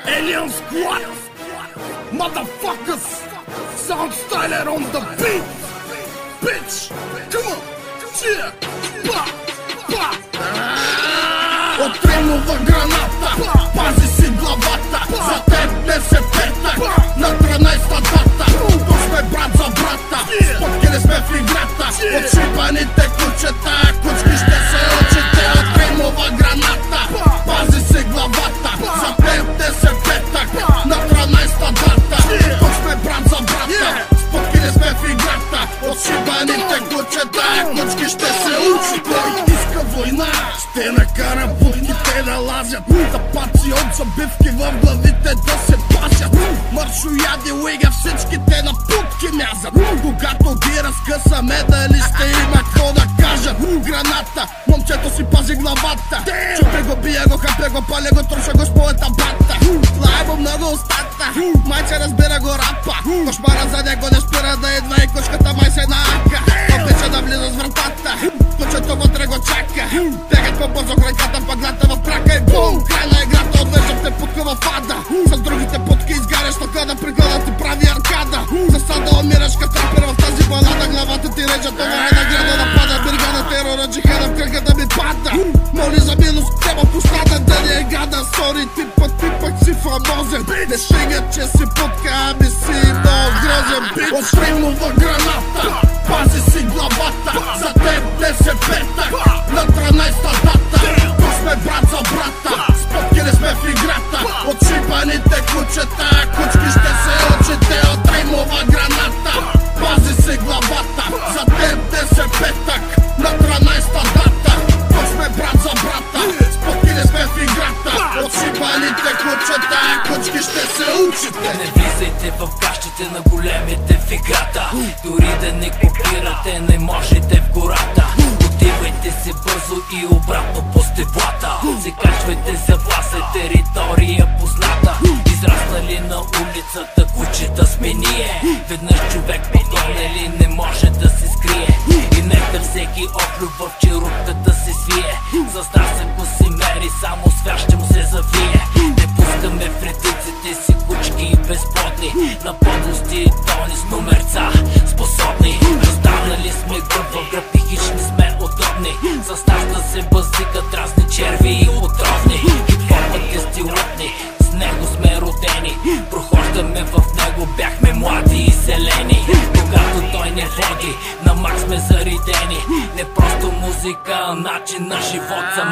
Alien Squad, motherfuckers, Sound Styler on the beat, bitch, come on, yeah, ba, ba. Отримува граната, пази си главата, за теб не се петак, на 13-та дата, тук сме брат за брата, споткили сме в играта, от шибаните кучета, кучки ще се очите. Отримува граната, пази си главата, за теб не се петак, на 13-та дата, тук сме брат за брата, споткили сме в играта, от шибаните кучета, кучки ще се учи. Той иска война, ще накара будките да лазят, да паци от забивки в главите да се пасят. Маршояди уига всичките на путки мязат, когато ги разкъсаме дали ще има какво да кажат. Граната, момчето си пази главата, чупе го, бия го, хапе го, паля го, труша го с моята бата. Лай му много устата, майче разбира го рапа, кошмара за него не спира да идва и кучката май се наака. Обича да влиза с вратата, кучето вътре го чака, бегат по-бързо крайката, пъглата в крака и бум! Край на играта, отвеждам путка в ада, с другите путки изгаряш наклада, прикладът ти прави аркада. Засада умираш като трапер в тази балада, главата ти режа, това е награда да пада. Бригада терора, джихада в кръга да ми пада. Моли за милост, няма постада, да не е гада. Сори, ти пък си фамозен, не стига, че си путка, ами си много грозен бич. Отримува граната, пази си главата, за теб не се петак, на 13-та дата, тук сме брат за брата, споткили сме в играта, от шибаните кучета, кучки ще се очите. Отримува граната, пази си главата, за теб не се петак, на 13-та дата, тук сме брат за брата, споткили сме в играта, от шибаните кучета, кучки ще се учите. Не влизайте в кащите на големите в играта, дори да не копирате, не можете в гората. Отивайте се бързо и обратно по стеблата, се качвайте за власт, е територия позната. Израснали на улицата кучета сме ние, веднъж човек подгонели не може да се скрие. И нека всеки оклюв в черупката се свие, за страсък си мери, само свящ ще му се завие. Не пускаме в редиците си кучки и безплодни, на подлости и тони с номерца способни. Разданали сме гръб в гръб и хич не сме удобни, с нас да се базикат разни черви и отровни. Хип-хопът е стилотни, с него сме родени, прохождаме в него, бяхме млади и зелени. Когато той не води, на мак сме заридени, не просто музика, а начин на живот за